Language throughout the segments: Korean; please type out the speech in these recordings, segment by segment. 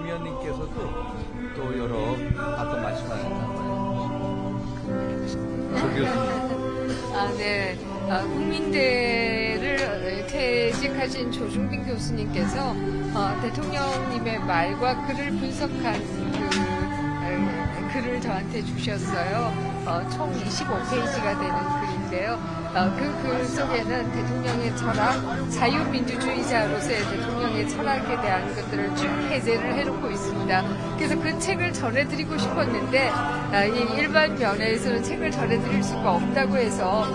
의원님께서도 또 여러 아까 말씀하셨나봐요. 조 교수님. 네. 국민대를 퇴직하신 조중빈 교수님께서 대통령님의 말과 글을 분석한 글을 저한테 주셨어요. 총 25페이지가 되는 글인데요. 그 글 속에는 대통령의 철학, 자유민주주의자로서의 대통령의 철학에 대한 것들을 쭉 해제를 해놓고 있습니다. 그래서 그 책을 전해드리고 싶었는데 이 일반 면에서는 책을 전해드릴 수가 없다고 해서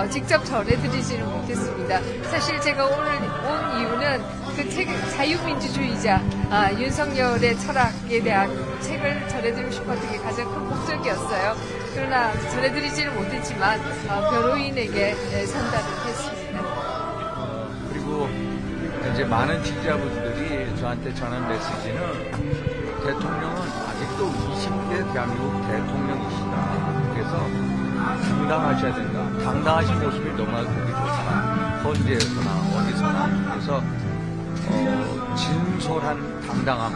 직접 전해드리지는 못했습니다. 사실 제가 오늘 온 이유는 그 책, 자유민주주의자 윤석열의 철학에 대한 책을 전해드리고 싶었던 게 가장 큰 목적이었어요. 그러나 전해드리지는 못했지만 변호인에게 전달을 했습니다. 그리고 이제 많은 지지자분들이 저한테 전한 메시지는 대통령은 아직도 20대 대한민국 대통령이시다. 그래서 당당하셔야 된다. 당당하신 모습이 너무나 보기 좋다. 헌재에서나 어디서나. 그래서 진솔한 당당함이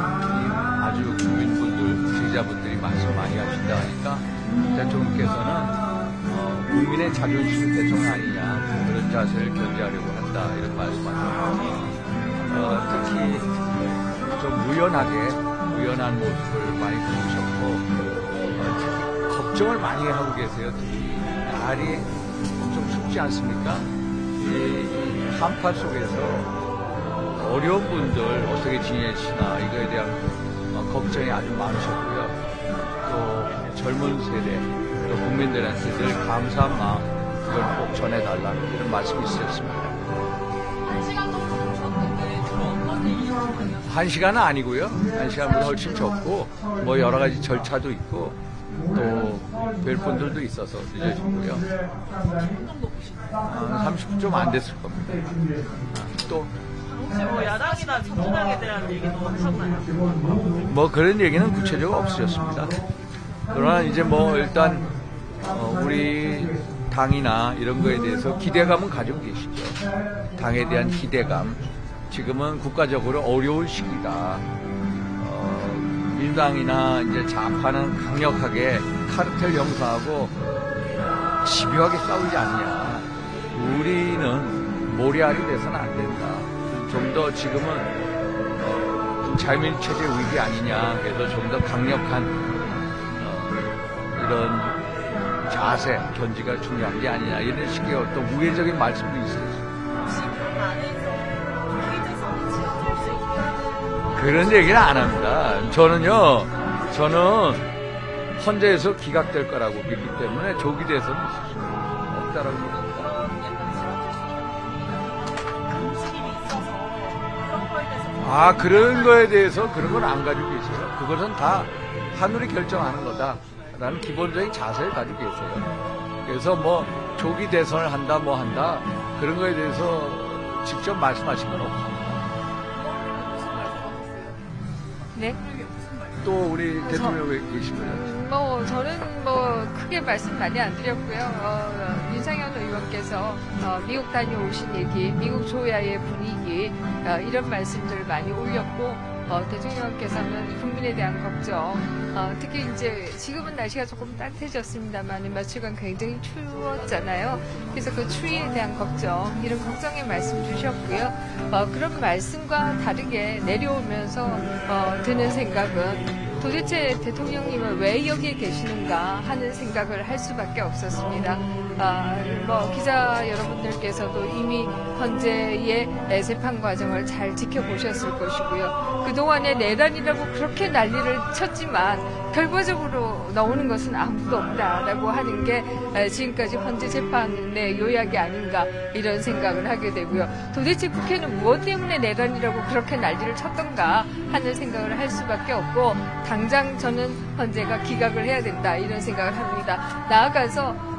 아주 국민분들, 지지자분들이 말씀 많이 하신다 하니까 대통령께서는 국민의 자존심 대통령 아니냐 그런 자세를 견지하려고 한다 이런 말씀하셨고 특히 좀 유연한 모습을 많이 보이셨고 걱정을 많이 하고 계세요. 특히 날이 좀 춥지 않습니까? 이 한파 속에서 어려운 분들 어떻게 지내시나 이거에 대한 걱정이 아주 많으셨고요. 또 젊은 세대, 또 국민들한테 늘 감사한 마음 그걸 꼭 전해달라는 이런 말씀이 있었습니다. 1시간 정도 보셨는데 주로 어떤 얘기 하셨나요? 1시간은 아니고요. 1시간보다 훨씬 적고 뭐 여러 가지 절차도 있고 또 뵐 분들도 있어서 늦어지고요. 30분 안 됐을 겁니다. 또 혹시 뭐 야당이나 민주당에 대한 얘기도 하셨나요? 뭐 그런 얘기는 구체적으로 없으셨습니다. 그러나 이제 뭐 일단 우리 당이나 이런 거에 대해서 기대감은 가지고 계시죠. 당에 대한 기대감. 지금은 국가적으로 어려운 시기다. 민주당이나 이제 좌파는 강력하게 카르텔 형성하고 집요하게 싸우지 않냐. 우리는 모래알이 돼서는 안 된다. 좀 더 지금은 자유민주체제 위기 아니냐. 그래서 좀 더 강력한 이런 자세, 견지가 중요한 게 아니냐. 이런 식의 어떤 우회적인 말씀도 있어요. 혹시 그 안에서 국민대선이 치러질 수 있나요? 그런 얘기는 안 합니다. 저는 헌재에서 기각될 거라고 믿기 때문에 조기 대선은 있을 수 없다라고 봅니다. 그런 거에 대해서 그런 건 안 가지고 계세요. 그것은 다 하늘이 결정하는 거다라는 기본적인 자세를 가지고 계세요. 그래서 뭐 조기 대선을 한다 뭐 한다 그런 거에 대해서 직접 말씀하신 건 없습니다. 네? 또 우리 대통령에 계시고요. 저는 크게 말씀 많이 안 드렸고요. 윤상현 의원께서 미국 다녀오신 얘기, 미국 조야의 분위기 이런 말씀들을 많이 올렸고 대통령께서는 국민에 대한 걱정, 특히 이제 지금은 날씨가 조금 따뜻해졌습니다만 며칠간 굉장히 추웠잖아요. 그래서 그 추위에 대한 걱정, 이런 걱정의 말씀 주셨고요. 그런 말씀과 다르게 내려오면서 드는 생각은 도대체 대통령님은 왜 여기에 계시는가 하는 생각을 할 수밖에 없었습니다. 기자 여러분들께서도 이미 헌재의 재판 과정을 잘 지켜보셨을 것이고요. 그동안에 내란이라고 그렇게 난리를 쳤지만 결과적으로 나오는 것은 아무도 없다라고 하는 게 지금까지 헌재 재판의 요약이 아닌가 이런 생각을 하게 되고요. 도대체 국회는 무엇 때문에 내란이라고 그렇게 난리를 쳤던가 하는 생각을 할 수밖에 없고 당장 저는 헌재가 기각을 해야 된다 이런 생각을 합니다. 나아가서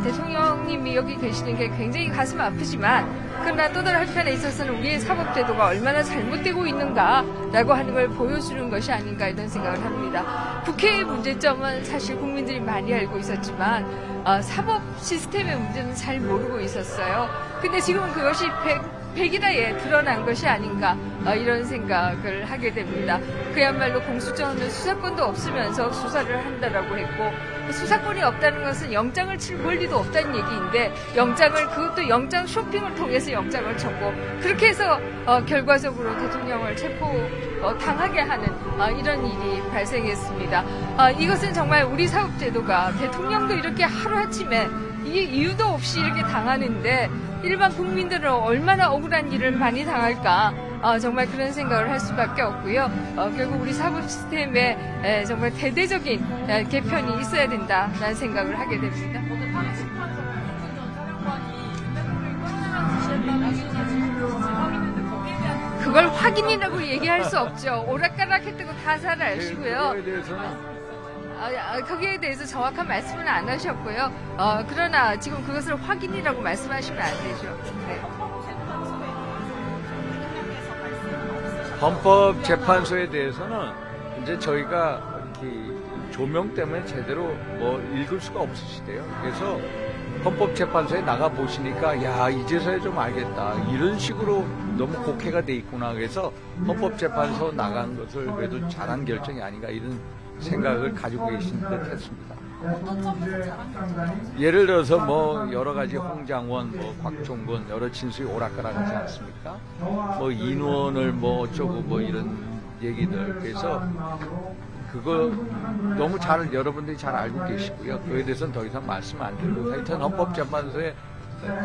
대통령님이 여기 계시는 게 굉장히 가슴 아프지만 그러나 또 다른 한편에 있어서는 우리의 사법제도가 얼마나 잘못되고 있는가라고 하는 걸 보여주는 것이 아닌가 이런 생각을 합니다. 국회의 문제점은 사실 국민들이 많이 알고 있었지만 사법 시스템의 문제는 잘 모르고 있었어요. 근데 지금은 그것이 백일하에 드러난 것이 아닌가 이런 생각을 하게 됩니다. 그야말로 공수처는 수사권도 없으면서 수사를 한다라고 했고 수사권이 없다는 것은 영장을 칠 권리도 없다는 얘기인데 그것도 영장 쇼핑을 통해서 영장을 쳤고 그렇게 해서 결과적으로 대통령을 체포 당하게 하는 이런 일이 발생했습니다. 이것은 정말 우리 사법제도가 대통령도 이렇게 하루아침에 이유도 없이 이렇게 당하는데 일반 국민들은 얼마나 억울한 일을 많이 당할까 정말 그런 생각을 할 수밖에 없고요. 결국 우리 사법 시스템에 정말 대대적인 개편이 있어야 된다라는 생각을 하게 됩니다. 오늘 파리 심판에서 박근혜 전 사령관이 윤석열이 꺼내라는 지시했다는 사실이 확인했는데 거기에 대한 그걸 확인이라고 얘기할 수 없죠. 오락가락했다고 다 잘 아시고요. 그거에 대해서는 거기에 대해서 정확한 말씀은 안 하셨고요. 그러나 지금 그것을 확인이라고 말씀하시면 안 되죠. 네. 헌법재판소에 대해서는 이제 저희가 이렇게 조명 때문에 제대로 뭐 읽을 수가 없으시대요. 그래서 헌법재판소에 나가 보시니까 야 이제서야 좀 알겠다 이런 식으로 너무 곡해가 돼 있구나. 그래서 헌법재판소 나간 것을 그래도 잘한 결정이 아닌가 이런 생각을 가지고 계신 듯 했습니다. 어떤 점에서 잘한 결정이죠? 예를 들어서 뭐 여러 가지 홍장원, 뭐 곽종건 여러 진술이 오락가락하지 않습니까? 뭐 인원을 뭐 어쩌고 뭐 이런 얘기들. 그래서 그거 너무 잘 여러분들이 잘 알고 계시고요. 그에 대해서는 더 이상 말씀 안 드리고 하여튼 헌법재판소에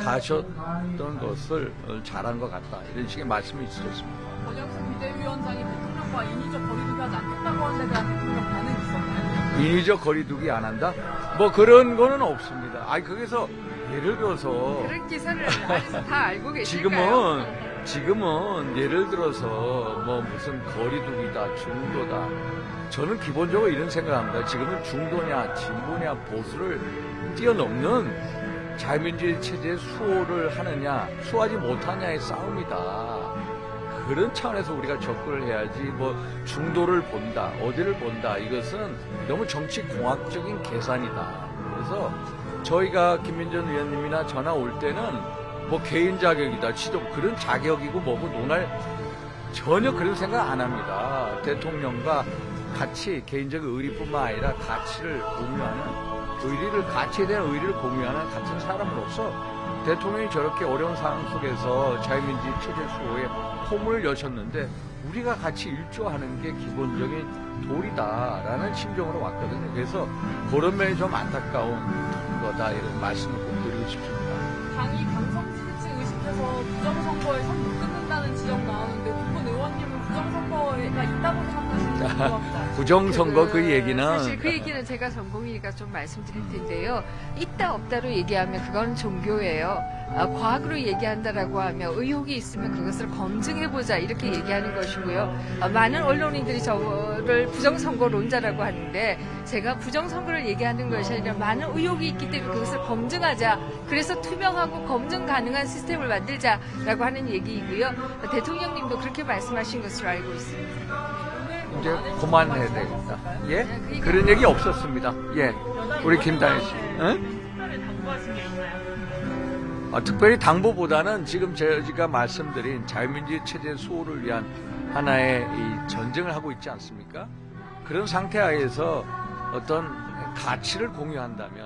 가셨던 것을 잘한 것 같다 이런 식의 말씀이 있으셨습니다. 권영세 비대위원장이 대통령과 인위적 거리두기 하지 않겠다고 한 데 대한 대통령 반응이 있었나요? 인위적 거리두기 안 한다? 뭐 그런 거는 없습니다. 아니 거기서 예를 들어서 그런 기사를 안에서 다 알고 계실까요? 지금은 예를 들어서 뭐 무슨 거리두기다 중도다 저는 기본적으로 이런 생각합니다. 지금은 중도냐 진보냐 보수를 뛰어넘는 자유민주주의 체제의 수호를 하느냐 수호하지 못하냐의 싸움이다. 그런 차원에서 우리가 접근을 해야지 뭐 중도를 본다 어디를 본다 이것은 너무 정치공학적인 계산이다. 그래서 저희가 김민전 의원님이나 전화 올 때는 뭐 개인 자격이다 지도 그런 자격이고 뭐고 논할 전혀 그런 생각 안 합니다. 대통령과 같이 개인적 의리뿐만 아니라 가치를 공유하는 가치에 대한 의리를 공유하는 같은 사람으로서 대통령이 저렇게 어려운 상황 속에서 자유민주주의 체제 수호에 홈을 여셨는데 우리가 같이 일조하는 게 기본적인 도리다라는 심정으로 왔거든요. 그래서 그런 면이 좀 안타까운 거다 이런 말씀을 꼭 드리고 싶습니다. 당이 강성진치 의식해서 부정선거에 선 못 끊는다는 지적 나오는데 부분 의원님은 부정선거가 있다고 생각하시는 것 같아요. 부정선거 그 얘기는 사실 그 얘기는 제가 전공이니까 좀 말씀드릴 텐데요. 있다 없다로 얘기하면 그건 종교예요. 과학으로 얘기한다라고 하면 의혹이 있으면 그것을 검증해보자 이렇게 얘기하는 것이고요. 많은 언론인들이 저를 부정선거론자라고 하는데 제가 부정선거를 얘기하는 것이 아니라 많은 의혹이 있기 때문에 그것을 검증하자. 그래서 투명하고 검증 가능한 시스템을 만들자라고 하는 얘기이고요. 대통령님도 그렇게 말씀하신 것으로 알고 있습니다. 이제 그만해야 되겠다. 예? 그런 얘기 없었습니다. 예. 우리 김다혜 씨. 응? 특별히 당부하신 게 있나요? 특별히 당부보다는 지금 제가 말씀드린 자유민주주의 체제 수호를 위한 하나의 이 전쟁을 하고 있지 않습니까? 그런 상태 하에서 어떤 가치를 공유한다면